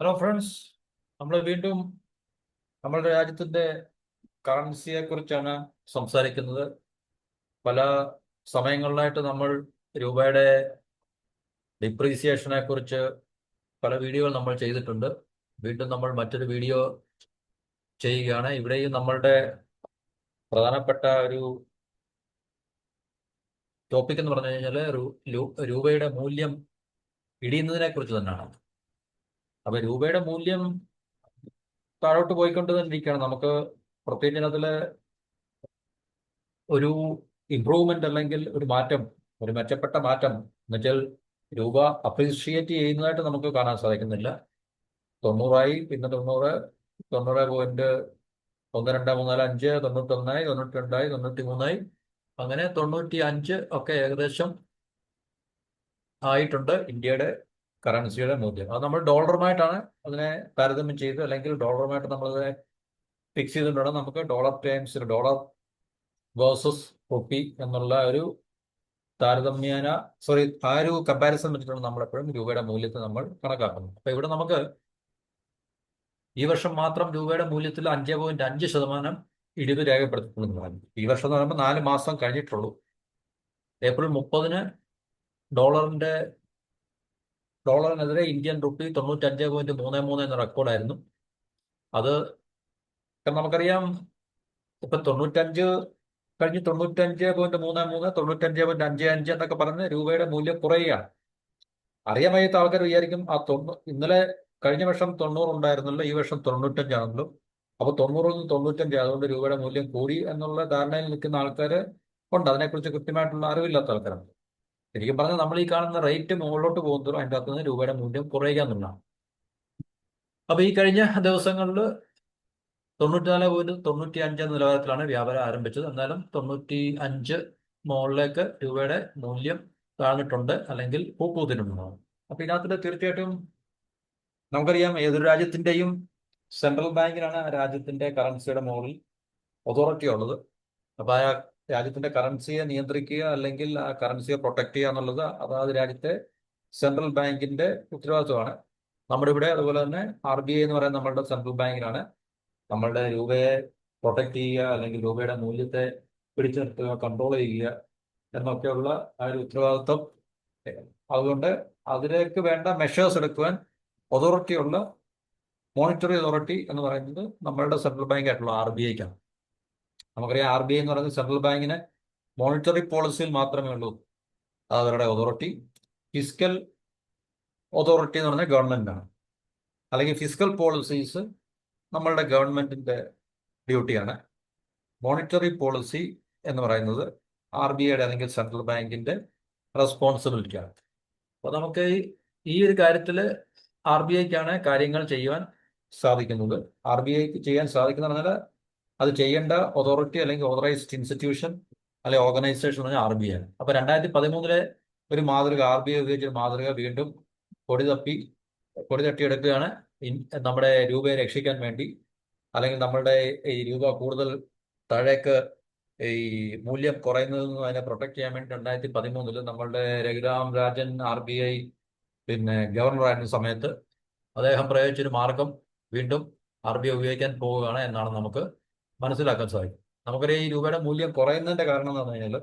Hello friends, നമ്മൾ വീണ്ടും നമ്മുടെ രാജ്യത്തിന്റെ കറൻസിയെ കുറിച്ചാണ് സംസാരിക്കുന്നത്. പല സമയങ്ങളിലായിട്ട് നമ്മൾ രൂപയുടെ ഡിപ്രീസിയേഷനെ കുറിച്ച് പല വീഡിയോകൾ നമ്മൾ ചെയ്തിട്ടുണ്ട്. വീണ്ടും നമ്മൾ മറ്റൊരു വീഡിയോ ചെയ്യുകയാണ്. ഇവിടെയും നമ്മളുടെ പ്രധാനപ്പെട്ട ഒരു ടോപ്പിക് എന്ന് പറഞ്ഞു കഴിഞ്ഞാൽ രൂപയുടെ മൂല്യം ഇടിയുന്നതിനെ കുറിച്ച് തന്നെയാണ്. അപ്പൊ രൂപയുടെ മൂല്യം താഴോട്ട് പോയിക്കൊണ്ട് തന്നെ ഇരിക്കുകയാണ്. നമുക്ക് പ്രത്യേകിച്ച് അതില് ഒരു ഇംപ്രൂവ്മെന്റ് അല്ലെങ്കിൽ ഒരു മാറ്റം, ഒരു മെച്ചപ്പെട്ട മാറ്റം എന്നുവെച്ചാൽ രൂപ അപ്രീഷിയേറ്റ് ചെയ്യുന്നതായിട്ട് നമുക്ക് കാണാൻ സാധിക്കുന്നില്ല. 90ആയി, പിന്നെ 90.1234 തൊണ്ണൂറ്റൊന്നായി, 92ആയി, 93ആയി, അങ്ങനെ 95 ഒക്കെ ഏകദേശം ആയിട്ടുണ്ട് ഇന്ത്യയുടെ കറൻസിയുടെ മൂല്യം. അത് നമ്മൾ ഡോളറുമായിട്ടാണ് അതിനെ താരതമ്യം ചെയ്ത്, അല്ലെങ്കിൽ ഡോളറുമായിട്ട് നമ്മളതിനെ ഫിക്സ് ചെയ്തിട്ടുണ്ടെങ്കിൽ നമുക്ക് ഡോളർ വേഴ്സസ് റുപ്പി എന്നുള്ള ഒരു താരതമ്യേന ആ ഒരു കമ്പാരിസൺ വെച്ചിട്ടാണ് നമ്മൾ എപ്പോഴും രൂപയുടെ മൂല്യത്തെ നമ്മൾ കണക്കാക്കുന്നത്. അപ്പൊ ഇവിടെ നമുക്ക് ഈ വർഷം മാത്രം രൂപയുടെ മൂല്യത്തിൽ 5.5% ഇടിവ് രേഖപ്പെടുത്തിയിട്ടുണ്ടെന്ന്. ഈ വർഷം എന്ന് പറയുമ്പോൾ 4 മാസം കഴിഞ്ഞിട്ടുള്ളൂ. ഏപ്രിൽ 30-ന് ഡോളറിനെതിരെ ഇന്ത്യൻ റുപ്പി 95.33 എന്ന റെക്കോർഡായിരുന്നു. അത് നമുക്കറിയാം, ഇപ്പൊ 95 കഴിഞ്ഞ് 95.33, 95.55 എന്നൊക്കെ പറഞ്ഞ് രൂപയുടെ മൂല്യം കുറയുകയാണ്. അറിയാൻ വയ്യാത്ത ആൾക്കാർ വിചാരിക്കും ഇന്നലെ കഴിഞ്ഞ വർഷം 90 ഉണ്ടായിരുന്നല്ലോ, ഈ വർഷം 95 അപ്പൊ 90-ൽ നിന്ന് 95, അതുകൊണ്ട് രൂപയുടെ മൂല്യം കൂടി എന്നുള്ള ധാരണയിൽ നിൽക്കുന്ന ആൾക്കാർ ഉണ്ട്. അതിനെക്കുറിച്ച് കൃത്യമായിട്ടുള്ള അറിവില്ലാത്ത ആൾക്കാരാണ്. ശരിക്കും പറഞ്ഞാൽ നമ്മൾ ഈ കാണുന്ന റേറ്റ് മുകളിലോട്ട് പോകുന്നതോ അതിൻ്റെ അകത്ത് നിന്ന് രൂപയുടെ മൂല്യം കുറയുക എന്നുള്ളതാണ്. അപ്പൊ ഈ കഴിഞ്ഞ ദിവസങ്ങളിൽ 94.95 എന്ന നിലവാരത്തിലാണ് വ്യാപാരം ആരംഭിച്ചത്. എന്നാലും 95 മുകളിലേക്ക് രൂപയുടെ മൂല്യം താഴ്ന്നിട്ടുണ്ട്, അല്ലെങ്കിൽ പൂക്കൂത്തിട്ടുണ്ടാകും. അപ്പൊ ഇതിനകത്ത് തീർച്ചയായിട്ടും നമുക്കറിയാം, ഏതൊരു രാജ്യത്തിന്റെയും സെൻട്രൽ ബാങ്കിനാണ് ആ രാജ്യത്തിന്റെ കറൻസിയുടെ മുകളിൽ അതോറിറ്റി ഉള്ളത്. അപ്പൊ ആ രാജ്യത്തിന്റെ കറൻസിയെ നിയന്ത്രിക്കുക അല്ലെങ്കിൽ ആ കറൻസിയെ പ്രൊട്ടക്ട് ചെയ്യുക എന്നുള്ളത് അതാത് രാജ്യത്തെ സെൻട്രൽ ബാങ്കിന്റെ ഉത്തരവാദിത്വമാണ്. നമ്മുടെ ഇവിടെ അതുപോലെ തന്നെ RBI എന്ന് പറയുന്ന നമ്മളുടെ സെൻട്രൽ ബാങ്കിനാണ് നമ്മളുടെ രൂപയെ പ്രൊട്ടക്ട് ചെയ്യുക, അല്ലെങ്കിൽ രൂപയുടെ മൂല്യത്തെ പിടിച്ചു നിർത്തുക, കൺട്രോൾ ചെയ്യുക എന്നൊക്കെയുള്ള ആ ഒരു ഉത്തരവാദിത്വം. അതുകൊണ്ട് അതിലേക്ക് വേണ്ട മെഷേഴ്സ് എടുക്കുവാൻ ഉള്ള മോണിറ്ററി അതോറിറ്റി എന്ന് പറയുന്നത് നമ്മളുടെ സെൻട്രൽ ബാങ്ക് ആയിട്ടുള്ള RBIക്കാണ്. നമുക്കറിയാം, RBI എന്ന് പറയുന്നത് സെൻട്രൽ ബാങ്കിന് മോണിറ്ററി പോളിസിയിൽ മാത്രമേ ഉള്ളൂ അവരുടെ അതോറിറ്റി. ഫിസിക്കൽ അതോറിറ്റി എന്ന് പറഞ്ഞാൽ ഗവൺമെന്റാണ്, അല്ലെങ്കിൽ ഫിസിക്കൽ പോളിസീസ് നമ്മളുടെ ഗവൺമെന്റിന്റെ ഡ്യൂട്ടിയാണ്. മോണിറ്ററി പോളിസി എന്ന് പറയുന്നത് RBIയുടെ അല്ലെങ്കിൽ സെൻട്രൽ ബാങ്കിന്റെ റെസ്പോൺസിബിലിറ്റിയാണ്. അപ്പോൾ നമുക്ക് ഈ ഒരു കാര്യത്തിൽ RBIക്കാണ് കാര്യങ്ങൾ ചെയ്യുവാൻ സാധിക്കുന്നത്. RBIക്ക് ചെയ്യാൻ സാധിക്കുന്ന പറഞ്ഞാൽ അത് ചെയ്യേണ്ട അതോറിറ്റി അല്ലെങ്കിൽ ഓതറൈസ്ഡ് ഇൻസ്റ്റിറ്റ്യൂഷൻ അല്ലെങ്കിൽ ഓർഗനൈസേഷൻ എന്ന് പറഞ്ഞാൽ RBI ആണ്. അപ്പൊ 2013 ഒരു മാതൃക, RBI ഉപയോഗിച്ചൊരു മാതൃക വീണ്ടും പൊടി തട്ടിയെടുക്കുകയാണ് നമ്മുടെ രൂപയെ രക്ഷിക്കാൻ വേണ്ടി, അല്ലെങ്കിൽ നമ്മളുടെ ഈ രൂപ കൂടുതൽ താഴേക്ക് ഈ മൂല്യം കുറയുന്നതിൽ നിന്ന് അതിനെ പ്രൊട്ടക്ട് ചെയ്യാൻ വേണ്ടി 2013 നമ്മളുടെ രഘുറാം രാജൻ RBI പിന്നെ ഗവർണറായിരുന്ന സമയത്ത് അദ്ദേഹം പ്രയോഗിച്ചൊരു മാർഗം വീണ്ടും RBI ഉപയോഗിക്കാൻ പോവുകയാണ് എന്നാണ് നമുക്ക് മനസ്സിലാക്കാൻ സാധിക്കും. നമുക്കറിയാം, ഈ രൂപയുടെ മൂല്യം കുറയുന്നതിന്റെ കാരണം എന്ന് പറഞ്ഞു കഴിഞ്ഞാൽ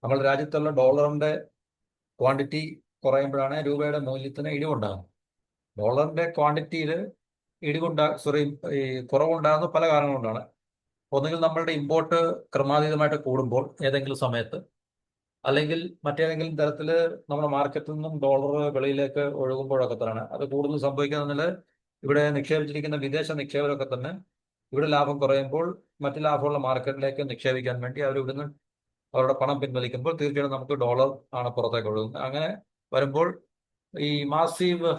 നമ്മുടെ രാജ്യത്തുള്ള ഡോളറിന്റെ ക്വാണ്ടിറ്റി കുറയുമ്പോഴാണ് രൂപയുടെ മൂല്യത്തിന് ഇടിവുണ്ടാകുന്നത്. ഡോളറിന്റെ ക്വാണ്ടിറ്റിയിൽ ഈ കുറവുണ്ടാകുന്ന പല കാരണങ്ങളുണ്ടാണ്. ഒന്നുകിൽ നമ്മളുടെ ഇമ്പോർട്ട് ക്രമാതീതമായിട്ട് കൂടുമ്പോൾ ഏതെങ്കിലും സമയത്ത്, അല്ലെങ്കിൽ മറ്റേതെങ്കിലും തരത്തിൽ നമ്മുടെ മാർക്കറ്റിൽ നിന്നും ഡോളർ വെളിയിലേക്ക് ഒഴുകുമ്പോഴൊക്കെ തന്നെ അത് കൂടുതൽ സംഭവിക്കുന്നതിൽ ഇവിടെ നിക്ഷേപിച്ചിരിക്കുന്ന വിദേശ നിക്ഷേപകരൊക്കെ തന്നെ ഇവിടെ ലാഭം കുറയുമ്പോൾ മറ്റു ലാഭമുള്ള മാർക്കറ്റിലേക്ക് നിക്ഷേപിക്കാൻ വേണ്ടി അവർ ഇവിടുന്ന് അവരുടെ പണം പിൻവലിക്കുമ്പോൾ തീർച്ചയായിട്ടും നമുക്ക് ഡോളർ ആണ് പുറത്തേക്ക് ഒഴുകുന്നത്. അങ്ങനെ വരുമ്പോൾ ഈ മാസീവ്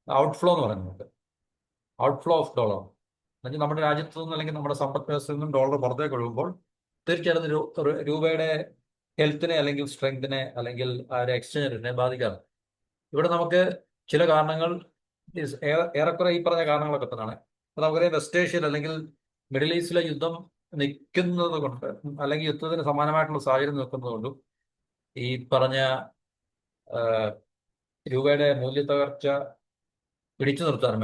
ഔട്ട്ഫ്ലോ എന്ന് പറയുന്നുണ്ട്, ഔട്ട്ഫ്ലോ ഓഫ് ഡോളർ. എന്നുവെച്ചാൽ നമ്മുടെ രാജ്യത്തു നിന്നും അല്ലെങ്കിൽ നമ്മുടെ സമ്പദ് വ്യവസ്ഥയിൽ നിന്നും ഡോളർ പുറത്തേക്ക് ഒഴുകുമ്പോൾ തീർച്ചയായിട്ടും രൂപയുടെ ഹെൽത്തിനെ അല്ലെങ്കിൽ സ്ട്രെങ്തിനെ അല്ലെങ്കിൽ ആ ഒരു എക്സ്ചേഞ്ച് റേറ്റിനെ ബാധിക്കാറ്. ഇവിടെ നമുക്ക് ചില കാരണങ്ങൾ ഏറെക്കുറെ ഈ പറഞ്ഞ കാരണങ്ങളൊക്കെ തന്നെയാണ്. അപ്പൊ നമുക്കറിയാം, വെസ്റ്റ് ഏഷ്യയിൽ അല്ലെങ്കിൽ മിഡിൽ ഈസ്റ്റിലെ യുദ്ധം നിൽക്കുന്നത് കൊണ്ട്, അല്ലെങ്കിൽ യുദ്ധത്തിന് സമാനമായിട്ടുള്ള സാഹചര്യം നിൽക്കുന്നത് കൊണ്ടും ഈ പറഞ്ഞ രൂപയുടെ മൂല്യത്തകർച്ച പിടിച്ചു നിർത്താൻ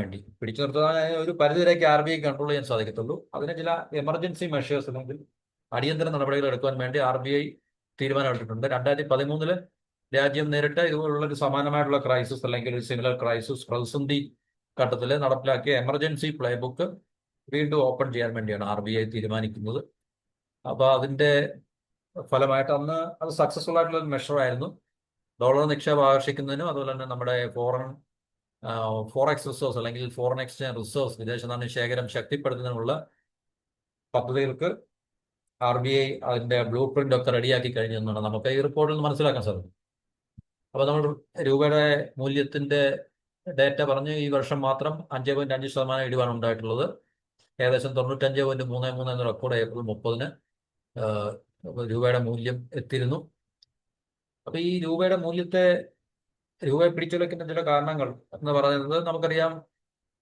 ഒരു പരിധിവരേക്ക് RBI കൺട്രോൾ ചെയ്യാൻ സാധിക്കത്തുള്ളൂ. അതിന് ചില എമർജൻസി മെഷേഴ്സ് അല്ലെങ്കിൽ അടിയന്തര നടപടികൾ എടുക്കാൻ വേണ്ടി RBI തീരുമാനമെടുത്തിട്ടുണ്ട്. 2013 രാജ്യം നേരിട്ട ഇതുപോലുള്ള ഒരു സമാനമായിട്ടുള്ള ക്രൈസിസ് അല്ലെങ്കിൽ ഒരു സിമിലർ ക്രൈസിസ് പ്രതിസന്ധി ഘട്ടത്തിൽ നടപ്പിലാക്കിയ എമർജൻസി പ്ലേ ബുക്ക് വീണ്ടും ഓപ്പൺ ചെയ്യാൻ വേണ്ടിയാണ് RBI തീരുമാനിക്കുന്നത്. അപ്പോൾ അതിന്റെ ഫലമായിട്ട് അന്ന് അത് സക്സസ്ഫുൾ ആയിട്ടുള്ള ഒരു മെഷർ ആയിരുന്നു. ഡോളർ നിക്ഷേപം ആകർഷിക്കുന്നതിനും അതുപോലെ തന്നെ നമ്മുടെ ഫോറക്സ് റിസർവ്സ് അല്ലെങ്കിൽ ഫോറിൻ എക്സ്ചേഞ്ച് റിസർവ്സ് വിദേശ നാണ്യ ശേഖരം ശക്തിപ്പെടുത്തുന്നതിനുള്ള പദ്ധതികൾക്ക് RBI അതിന്റെ ബ്ലൂ പ്രിന്റ് ഒക്കെ റെഡിയാക്കി കഴിഞ്ഞു എന്നാണ് നമുക്ക് ഈ റിപ്പോർട്ടിൽ നിന്ന് മനസ്സിലാക്കാൻ സാധിക്കും. അപ്പോൾ നമ്മൾ രൂപയുടെ മൂല്യത്തിന്റെ ഡേറ്റ പറഞ്ഞ് ഈ വർഷം മാത്രം 5.5% ഇടിവാണ് ഉണ്ടായിട്ടുള്ളത്. ഏകദേശം 95.33 എന്ന റെക്കോർഡ് ഏപ്രിൽ 30 രൂപയുടെ മൂല്യം എത്തിയിരുന്നു. അപ്പൊ ഈ രൂപയെ പിടിച്ചുലയ്ക്കുന്ന ചില കാരണങ്ങൾ എന്ന് പറയുന്നത് നമുക്കറിയാം.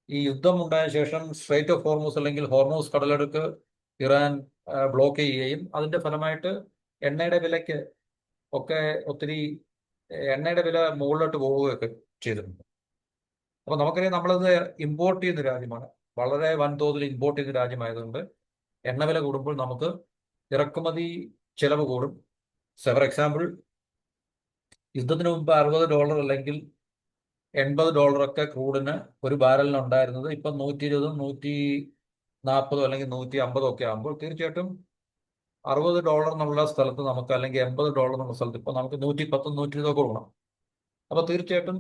ഈ യുദ്ധം ഉണ്ടായ ശേഷം സ്ട്രേറ്റ് ഓഫ് ഹോർമൂസ് അല്ലെങ്കിൽ ഹോർമൂസ് കടലെടുക്ക് ഇറാൻ ബ്ലോക്ക് ചെയ്യുകയും അതിന്റെ ഫലമായിട്ട് എണ്ണയുടെ വിലയ്ക്ക് ഒക്കെ ഒത്തിരി എണ്ണയുടെ വില മുകളിലോട്ട് പോവുകയൊക്കെ ചെയ്തിട്ടുണ്ട്. അപ്പൊ നമുക്കറിയാം നമ്മളത് ഇമ്പോർട്ട് ചെയ്യുന്ന രാജ്യമാണ്, വളരെ വൻതോതിൽ ഇമ്പോർട്ട് ചെയ്യുന്ന രാജ്യമായതുകൊണ്ട് എണ്ണവില കൂടുമ്പോൾ നമുക്ക് ഇറക്കുമതി ചെലവ് കൂടും. ഫോർ എക്സാമ്പിൾ, യുദ്ധത്തിന് മുമ്പ് $60 അല്ലെങ്കിൽ $80 ഒക്കെ ക്രൂഡിന് ഒരു ബാരലിന് ഉണ്ടായിരുന്നത് ഇപ്പം 120, 140 അല്ലെങ്കിൽ 150 ഒക്കെ ആകുമ്പോൾ തീർച്ചയായിട്ടും $60 എന്നുള്ള സ്ഥലത്ത് നമുക്ക് അല്ലെങ്കിൽ $80 എന്നുള്ള സ്ഥലത്ത് ഇപ്പൊ നമുക്ക് 110, 120 കൊടുക്കണം. അപ്പൊ തീർച്ചയായിട്ടും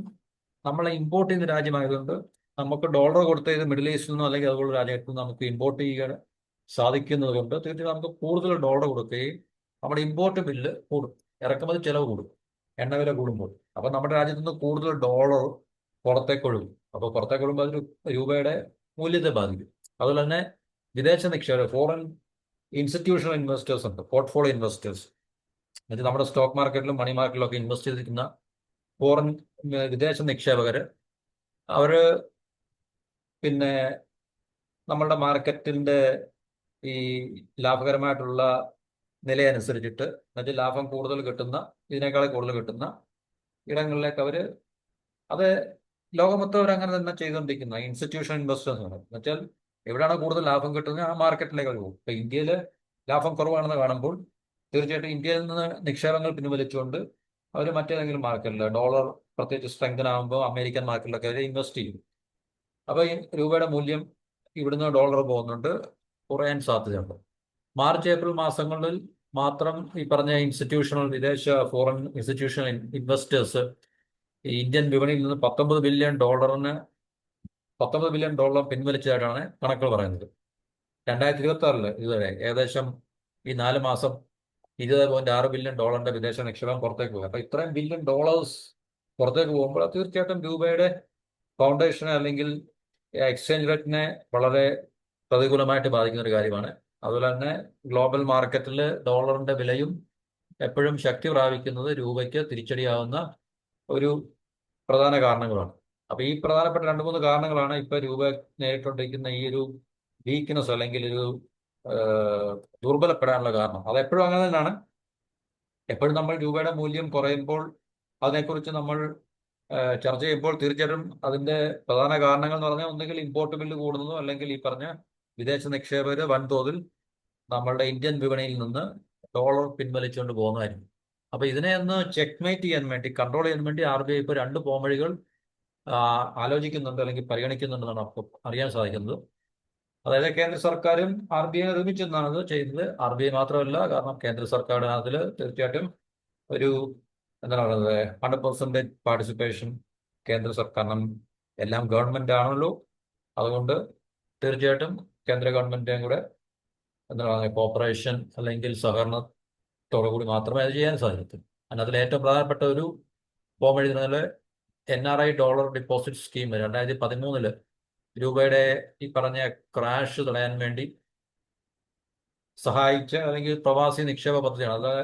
നമ്മളെ ഇമ്പോർട്ട് ചെയ്യുന്ന രാജ്യമായതുകൊണ്ട് നമുക്ക് ഡോളർ കൊടുത്ത് ഇത് മിഡിൽ ഈസ്റ്റിൽ നിന്നോ അല്ലെങ്കിൽ അതുപോലുള്ള രാജ്യത്തു നിന്ന് നമുക്ക് ഇമ്പോർട്ട് ചെയ്യാൻ സാധിക്കുന്നത് കൊണ്ട് തീർച്ചയായും നമുക്ക് കൂടുതൽ ഡോളർ കൊടുക്കുകയും നമ്മുടെ ഇമ്പോർട്ട് ബില്ല് കൂടും, ഇറക്കുമതി ചെലവ് കൂടും എണ്ണവില കൂടുമ്പോൾ. അപ്പൊ നമ്മുടെ രാജ്യത്ത് നിന്ന് കൂടുതൽ ഡോളർ പുറത്തേക്ക് ഒഴുകും. അപ്പോൾ പുറത്തേക്ക് ഒഴുകുമ്പോൾ അത് രൂപയുടെ മൂല്യത്തെ ബാധിക്കും. അതുപോലെ തന്നെ വിദേശ നിക്ഷേപം, ഫോറിൻ ഇൻസ്റ്റിറ്റ്യൂഷണൽ ഇൻവെസ്റ്റേഴ്സ് ഉണ്ട്, പോർട്ട്ഫോളിയോ ഇൻവെസ്റ്റേഴ്സ്. എന്നിട്ട് നമ്മുടെ സ്റ്റോക്ക് മാർക്കറ്റിലും മണി മാർക്കറ്റിലും ഒക്കെ ഇൻവെസ്റ്റ് ചെയ്തിരിക്കുന്ന ഫോറിൻ വിദേശ നിക്ഷേപകര് അവര് പിന്നെ നമ്മളുടെ മാർക്കറ്റിന്റെ ഈ ലാഭകരമായിട്ടുള്ള നിലയനുസരിച്ചിട്ട് എന്നുവെച്ചാൽ ലാഭം കൂടുതൽ കിട്ടുന്ന, ഇതിനേക്കാൾ കൂടുതൽ കിട്ടുന്ന ഇടങ്ങളിലേക്ക് അവര് അത് ലോകമൊത്തം അവരങ്ങനെ തന്നെ ചെയ്തുകൊണ്ടിരിക്കുന്ന ഇൻസ്റ്റിറ്റ്യൂഷണൽ ഇൻവെസ്റ്റേഴ്സ് ആണ്. എന്നുവെച്ചാൽ എവിടെയാണ് കൂടുതൽ ലാഭം കിട്ടുന്നത് ആ മാർക്കറ്റിലേക്ക് അവർ പോകും. ഇപ്പൊ ഇന്ത്യയിൽ ലാഭം കുറവാണെന്ന് കാണുമ്പോൾ തീർച്ചയായിട്ടും ഇന്ത്യയിൽ നിന്ന് നിക്ഷേപങ്ങൾ പിൻവലിച്ചുകൊണ്ട് അവർ മറ്റേതെങ്കിലും മാർക്കറ്റിൽ ഡോളർ പ്രത്യേകിച്ച് സ്ട്രെങ്തൻ ആകുമ്പോൾ അമേരിക്കൻ മാർക്കറ്റിലൊക്കെ അവർ ഇൻവെസ്റ്റ് ചെയ്യും. അപ്പൊ ഈ രൂപയുടെ മൂല്യം ഇവിടുന്ന് ഡോളർ പോകുന്നുണ്ട്, കുറയാൻ സാധ്യതയുണ്ട്. മാർച്ച് ഏപ്രിൽ മാസങ്ങളിൽ മാത്രം ഈ പറഞ്ഞ വിദേശ ഫോറിൻ ഇൻസ്റ്റിറ്റ്യൂഷണൽ ഇൻവെസ്റ്റേഴ്സ് ഇന്ത്യൻ വിപണിയിൽ നിന്ന് $19 ബില്യൺ പിൻവലിച്ചതായിട്ടാണ് കണക്കുകൾ പറയുന്നത്. 2026 ഇതുവരെ ഏകദേശം ഈ 4 മാസം $20.6 ബില്യൺ വിദേശ നിക്ഷേപം പുറത്തേക്ക് പോകും. അപ്പൊ ഇത്രയും ബില്യൺ ഡോളേഴ്സ് പുറത്തേക്ക് പോകുമ്പോൾ തീർച്ചയായിട്ടും രൂപയുടെ ഫൗണ്ടേഷനെ അല്ലെങ്കിൽ എക്സ്ചേഞ്ച് റേറ്റിനെ വളരെ പ്രതികൂലമായിട്ട് ബാധിക്കുന്ന ഒരു കാര്യമാണ്. അതുപോലെ തന്നെ ഗ്ലോബൽ മാർക്കറ്റിൽ ഡോളറിന്റെ വിലയും എപ്പോഴും ശക്തി പ്രാപിക്കുന്നത് രൂപയ്ക്ക് തിരിച്ചടിയാവുന്ന ഒരു പ്രധാന കാരണങ്ങളാണ്. അപ്പൊ ഈ പ്രധാനപ്പെട്ട 2-3 കാരണങ്ങളാണ് ഇപ്പൊ രൂപ നേരിട്ടുകൊണ്ടിരിക്കുന്ന ഈ ഒരു വീക്ക്നെസ് അല്ലെങ്കിൽ ഒരു ദുർബലപ്പെടാനുള്ള കാരണം. അത് എപ്പോഴും അങ്ങനെ തന്നെയാണ്. എപ്പോഴും നമ്മൾ രൂപയുടെ മൂല്യം കുറയുമ്പോൾ അതിനെക്കുറിച്ച് നമ്മൾ ചർച്ച ചെയ്യുമ്പോൾ തീർച്ചയായിട്ടും അതിന്റെ പ്രധാന കാരണങ്ങൾ എന്ന് പറഞ്ഞാൽ ഒന്നുകിൽ ഇമ്പോർട്ട് ബില്ല് കൂടുന്നതോ അല്ലെങ്കിൽ ഈ പറഞ്ഞ വിദേശ നിക്ഷേപകര് വൻതോതിൽ നമ്മളുടെ ഇന്ത്യൻ വിപണിയിൽ നിന്ന് ഡോളർ പിൻവലിച്ചുകൊണ്ട് പോകുന്നതായിരുന്നു. അപ്പൊ ഇതിനെ ഒന്ന് ചെക്ക്മേറ്റ് ചെയ്യാൻ വേണ്ടി, കൺട്രോൾ ചെയ്യാൻ വേണ്ടി RBI ഇപ്പോൾ 2 പോംവഴികൾ ആലോചിക്കുന്നുണ്ട് അല്ലെങ്കിൽ പരിഗണിക്കുന്നുണ്ടെന്നാണ് അപ്പോൾ അറിയാൻ സാധിക്കുന്നത്. അതായത് കേന്ദ്ര സർക്കാരും RBI ഒരുമിച്ചെന്നാണ് ഇത് ചെയ്യുന്നത്. RBI മാത്രമല്ല, കാരണം കേന്ദ്ര സർക്കാരിന് അതിൽ തീർച്ചയായിട്ടും ഒരു എന്താണ് പറയുന്നത് 100% പാർട്ടിസിപ്പേഷൻ കേന്ദ്ര സർക്കാരിനും എല്ലാം ഗവൺമെന്റ് ആണല്ലോ. അതുകൊണ്ട് തീർച്ചയായിട്ടും കേന്ദ്ര ഗവൺമെന്റിന്റെയും കൂടെ എന്താണ് പറയുക കോപ്പറേഷൻ അല്ലെങ്കിൽ സഹകരണത്തോടു കൂടി മാത്രമേ അത് ചെയ്യാൻ സാധിക്കൂ. അതിനകത്തിൽ ഏറ്റവും പ്രധാനപ്പെട്ട ഒരു പോംവഴി പറഞ്ഞാൽ NRI ഡോളർ ഡിപ്പോസിറ്റ് സ്കീം 2013 രൂപയുടെ ഈ പറഞ്ഞ ക്രാഷ് തടയാൻ വേണ്ടി സഹായിച്ച അല്ലെങ്കിൽ പ്രവാസി നിക്ഷേപ പദ്ധതിയാണ്. അത്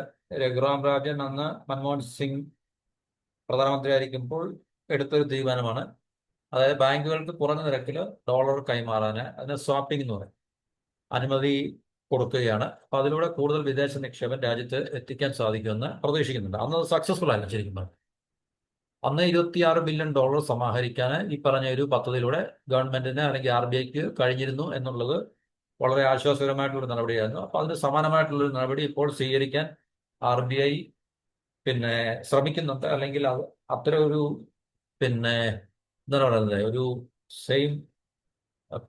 രഘുറാം രാജൻ അന്ന് മൻമോഹൻ സിംഗ് പ്രധാനമന്ത്രിയായിരിക്കുമ്പോൾ എടുത്തൊരു തീരുമാനമാണ്. അതായത് ബാങ്കുകൾക്ക് കുറഞ്ഞ നിരക്കിൽ ഡോളർ കൈമാറാൻ, അതിന് സ്വാപ്പിംഗ് എന്ന് പറയും, അനുമതി കൊടുക്കുകയാണ്. അപ്പൊ അതിലൂടെ കൂടുതൽ വിദേശ നിക്ഷേപം രാജ്യത്ത് എത്തിക്കാൻ സാധിക്കുമെന്ന് പ്രതീക്ഷിക്കുന്നുണ്ട്. അന്ന് സക്സസ്ഫുൾ ആയിരുന്നു ശരിക്കും പറഞ്ഞു. അന്ന് $26 ബില്യൺ സമാഹരിക്കാൻ ഈ പറഞ്ഞ ഒരു പദ്ധതിയിലൂടെ ഗവൺമെന്റിന് അല്ലെങ്കിൽ RBIക്ക് കഴിഞ്ഞിരുന്നു എന്നുള്ളത് വളരെ ആശ്വാസകരമായിട്ടുള്ള നടപടിയായിരുന്നു. അപ്പൊ അതിന് സമാനമായിട്ടുള്ളൊരു നടപടി ഇപ്പോൾ സ്വീകരിക്കാൻ RBI പിന്നെ ശ്രമിക്കുന്നുണ്ട്. അല്ലെങ്കിൽ അത്തരം ഒരു പിന്നെ എന്താണ് പറയുന്നത്, ഒരു same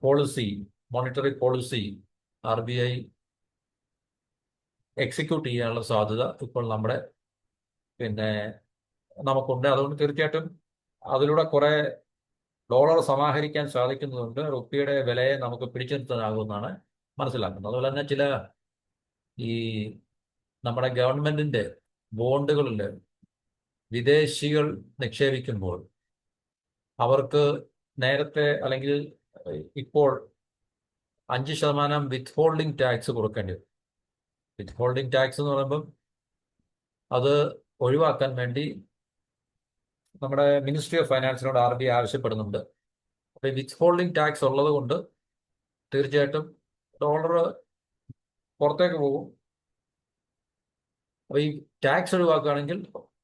policy, monetary policy RBI execute ചെയ്യാനുള്ള സാധ്യത ഇപ്പോൾ പിന്നെ നമുക്കുണ്ട്. അതുകൊണ്ട് തീർച്ചയായിട്ടും അതിലൂടെ കുറെ ഡോളർ സമാഹരിക്കാൻ സാധിക്കുന്നതുകൊണ്ട് റുപ്പിയുടെ വിലയെ നമുക്ക് പിടിച്ചു നിർത്താനാകുമെന്നാണ് മനസ്സിലാക്കുന്നത്. അതുപോലെ തന്നെ ഈ നമ്മുടെ ഗവൺമെന്റിന്റെ ബോണ്ടുകളിൽ വിദേശികൾ നിക്ഷേപിക്കുമ്പോൾ അവർക്ക് നേരത്തെ അല്ലെങ്കിൽ ഇപ്പോൾ 5% വിത്ത് ഹോൾഡിംഗ് ടാക്സ് കൊടുക്കേണ്ടി വരും. വിത്ത് ഹോൾഡിംഗ് ടാക്സ് എന്ന് പറയുമ്പം അത് ഒഴിവാക്കാൻ വേണ്ടി നമ്മുടെ മിനിസ്ട്രി ഓഫ് ഫൈനാൻസിനോട് RBI ആവശ്യപ്പെടുന്നുണ്ട്. അപ്പൊ ഈ വിത്ത് ഹോൾഡിംഗ് ടാക്സ് ഉള്ളത് കൊണ്ട് തീർച്ചയായിട്ടും ഡോളർ പുറത്തേക്ക് പോകും. അപ്പൊ ഈ ടാക്സ് ഒഴിവാക്കുകയാണെങ്കിൽ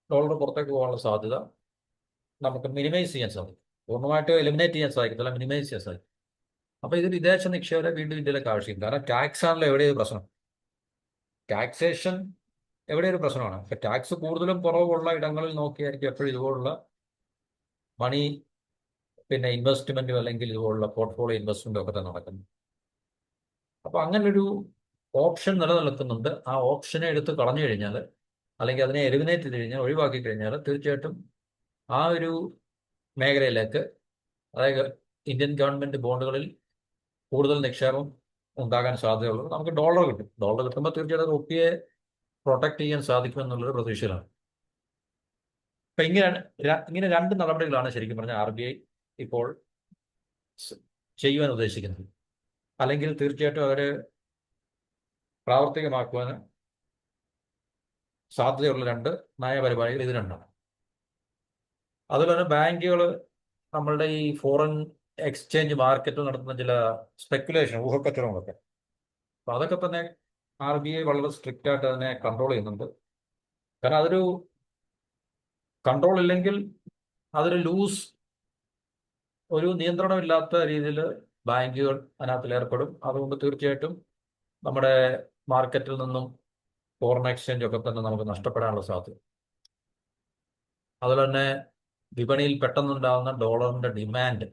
ഡോളർ പുറത്തേക്ക് പോകാനുള്ള സാധ്യത നമുക്ക് മിനിമൈസ് ചെയ്യാൻ സാധിക്കും. പൂർണ്ണമായിട്ട് എലിമിനേറ്റ് ചെയ്യാൻ സാധിക്കത്തില്ല, മിനിമൈസ് ചെയ്യാൻ സാധിക്കും. അപ്പൊ ഇത് വിദേശ നിക്ഷേപരെ വീണ്ടും ഇന്ത്യയിലേക്ക് ആവശ്യിക്കും. കാരണം ടാക്സ് ആണല്ലോ എവിടെയൊരു പ്രശ്നം. ടാക്സേഷൻ എവിടെയൊരു പ്രശ്നമാണ്. അപ്പൊ ടാക്സ് കൂടുതലും കുറവുള്ള ഇടങ്ങളിൽ നോക്കിയായിരിക്കും എപ്പോഴും ഇതുപോലുള്ള മണി പിന്നെ ഇൻവെസ്റ്റ്മെന്റും അല്ലെങ്കിൽ ഇതുപോലുള്ള പോർട്ട്ഫോളിയോ ഇൻവെസ്റ്റ്മെന്റും ഒക്കെ തന്നെ നടക്കുന്നു. അപ്പൊ അങ്ങനൊരു ഓപ്ഷൻ നിലനിൽക്കുന്നുണ്ട്. ആ ഓപ്ഷനെ എടുത്ത് കളഞ്ഞു കഴിഞ്ഞാൽ അല്ലെങ്കിൽ അതിനെ എലിമിനേറ്റ് ചെയ്ത് കഴിഞ്ഞാൽ, ഒഴിവാക്കി കഴിഞ്ഞാൽ തീർച്ചയായിട്ടും ആ ഒരു മേഖലയിലേക്ക്, അതായത് ഇന്ത്യൻ ഗവൺമെന്റ് ബോണ്ടുകളിൽ കൂടുതൽ നിക്ഷേപം ഉണ്ടാകാൻ സാധ്യതയുള്ളത് നമുക്ക് ഡോളർ കിട്ടും. ഡോളർ കിട്ടുമ്പോൾ തീർച്ചയായിട്ടും റുപ്പിയെ പ്രൊട്ടക്ട് ചെയ്യാൻ സാധിക്കുമെന്നുള്ളൊരു പ്രതീക്ഷയിലാണ്. അപ്പൊ ഇങ്ങനെ രണ്ട് നടപടികളാണ് ശരിക്കും പറഞ്ഞാൽ RBI ഇപ്പോൾ ചെയ്യുവാൻ ഉദ്ദേശിക്കുന്നത്. അല്ലെങ്കിൽ തീർച്ചയായിട്ടും അവര് പ്രാവർത്തികമാക്കുവാൻ സാധ്യതയുള്ള രണ്ട് നയപരിപാടികൾ ഇത് രണ്ടാണ്. അതുപോലെ തന്നെ ബാങ്കുകൾ നമ്മളുടെ ഈ ഫോറിൻ എക്സ്ചേഞ്ച് മാർക്കറ്റിൽ നടത്തുന്ന ചില സ്പെക്കുലേഷൻ, ഊഹക്കച്ചവടങ്ങളൊക്കെ, അപ്പൊ അതൊക്കെ തന്നെ RBI വളരെ സ്ട്രിക്റ്റ് ആയിട്ട് അതിനെ കൺട്രോൾ ചെയ്യുന്നുണ്ട്. കാരണം അതൊരു കൺട്രോൾ ഇല്ലെങ്കിൽ അതൊരു ലൂസ്, ഒരു നിയന്ത്രണമില്ലാത്ത രീതിയിൽ ബാങ്കുകൾ അതിനകത്തിൽ ഏർപ്പെടും. അതുകൊണ്ട് തീർച്ചയായിട്ടും നമ്മുടെ മാർക്കറ്റിൽ നിന്നും ഫോറിൻ എക്സ്ചേഞ്ച് ഒക്കെ തന്നെ നമുക്ക് നഷ്ടപ്പെടാനുള്ള സാധ്യത. അതുപോലെ തന്നെ വിപണിയിൽ പെട്ടെന്നുണ്ടാകുന്ന ഡോളറിന്റെ ഡിമാൻഡ്,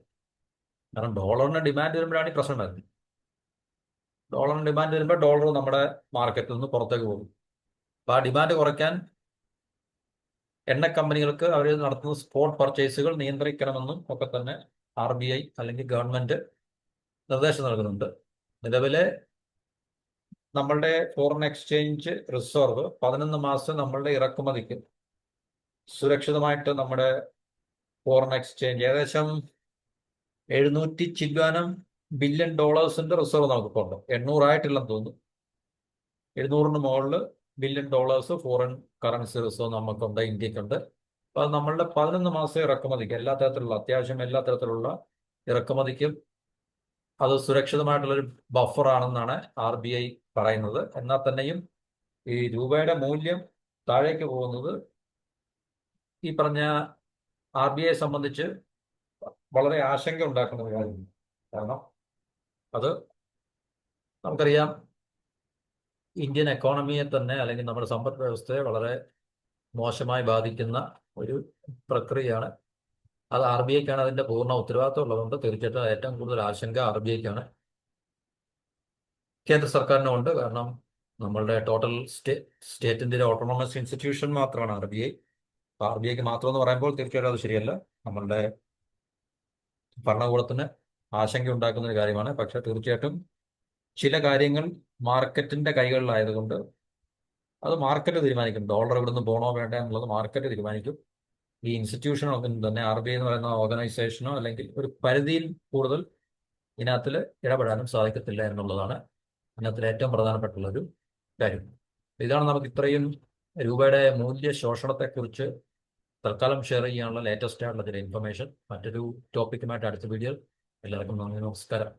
കാരണം ഡോളറിന്റെ ഡിമാൻഡ് വരുമ്പോഴാണ് ഈ പ്രശ്നം വരുന്നത്. ഡോളറിന് ഡിമാൻഡ് വരുമ്പോൾ ഡോളർ നമ്മുടെ മാർക്കറ്റിൽ നിന്ന് പുറത്തേക്ക് പോകും. അപ്പൊ ആ ഡിമാൻഡ് കുറയ്ക്കാൻ എണ്ണ കമ്പനികൾക്ക് അവർ നടത്തുന്ന സ്പോട്ട് പർച്ചേസുകൾ നിയന്ത്രിക്കണമെന്നും ഒക്കെ തന്നെ RBI അല്ലെങ്കിൽ ഗവൺമെന്റ് നിർദ്ദേശം നൽകുന്നുണ്ട്. നിലവിലെ നമ്മളുടെ ഫോറിൻ എക്സ്ചേഞ്ച് റിസർവ് 11 മാസം നമ്മളുടെ ഇറക്കുമതിക്ക് സുരക്ഷിതമായിട്ട് നമ്മുടെ ഫോറിൻ എക്സ്ചേഞ്ച് ഏകദേശം 700 ചില്ലാനം ബില്യൺ ഡോളേഴ്സിന്റെ റിസർവ് നമുക്കിപ്പോൾ ഉണ്ട്. 800 ആയിട്ടില്ലെന്ന് തോന്നുന്നു. 700 മുകളിൽ billion dollars foreign currency reserve നമുക്കുണ്ട്, ഇന്ത്യക്കുണ്ട്. അപ്പൊ അത് നമ്മളുടെ 11 മാസം ഇറക്കുമതിക്ക് എല്ലാ തരത്തിലുള്ള, അത്യാവശ്യം എല്ലാ തരത്തിലുള്ള ഇറക്കുമതിക്കും അത് സുരക്ഷിതമായിട്ടുള്ളൊരു ബഫറാണെന്നാണ് RBI പറയുന്നത്. എന്നാൽ തന്നെയും ഈ രൂപയുടെ മൂല്യം താഴേക്ക് പോകുന്നത് ഈ പറഞ്ഞ RBI സംബന്ധിച്ച് വളരെ ആശങ്ക ഉണ്ടാക്കുന്ന ഒരു കാര്യമാണ്. കാരണം അത് നമുക്കറിയാം, ഇന്ത്യൻ എക്കോണമിയെ തന്നെ അല്ലെങ്കിൽ നമ്മുടെ സമ്പദ് വ്യവസ്ഥയെ വളരെ മോശമായി ബാധിക്കുന്ന ഒരു പ്രക്രിയയാണ്. അത് RBIക്കാണ് അതിന്റെ പൂർണ്ണ ഉത്തരവാദിത്വം ഉള്ളതുകൊണ്ട് തീർച്ചയായിട്ടും ഏറ്റവും കൂടുതൽ ആശങ്ക RBIക്കാണ്, കേന്ദ്ര സർക്കാരിനും ഉണ്ട്. കാരണം നമ്മളുടെ ടോട്ടൽ സ്റ്റേറ്റിന്റെ ഒരു ഓട്ടോണമസ് ഇൻസ്റ്റിറ്റ്യൂഷൻ മാത്രമാണ് RBI. RBIക്ക് മാത്രം എന്ന് പറയുമ്പോൾ തീർച്ചയായിട്ടും അത് ശരിയല്ല, നമ്മളുടെ ഭരണകൂടത്തിന് ആശങ്ക ഉണ്ടാക്കുന്ന ഒരു കാര്യമാണ്. പക്ഷെ തീർച്ചയായിട്ടും ചില കാര്യങ്ങൾ മാർക്കറ്റിന്റെ കൈകളിലായതുകൊണ്ട് അത് മാർക്കറ്റ് തീരുമാനിക്കും. ഡോളർ ഇവിടുന്ന് പോകണോ വേണ്ട എന്നുള്ളത് മാർക്കറ്റ് തീരുമാനിക്കും. ഈ ഇൻസ്റ്റിറ്റ്യൂഷനോ തന്നെ RBI എന്ന് പറയുന്ന ഓർഗനൈസേഷനോ അല്ലെങ്കിൽ ഒരു പരിധിയിൽ കൂടുതൽ ഇതിനകത്തിൽ ഇടപെടാനും സാധിക്കത്തില്ല എന്നുള്ളതാണ് ഇതിനകത്തിൽ ഏറ്റവും പ്രധാനപ്പെട്ടുള്ളൊരു കാര്യം. ഇതാണ് നമുക്ക് ഇത്രയും രൂപയുടെ മൂല്യ ശോഷണത്തെക്കുറിച്ച് തൽക്കാലം ഷെയർ ചെയ്യാനുള്ള ലേറ്റസ്റ്റ് ആയിട്ടുള്ള ചില ഇൻഫർമേഷൻ. മറ്റൊരു ടോപ്പിക്കുമായിട്ട് അടുത്ത വീഡിയോ. എല്ലാവർക്കും നന്ദി, നമസ്കാരം.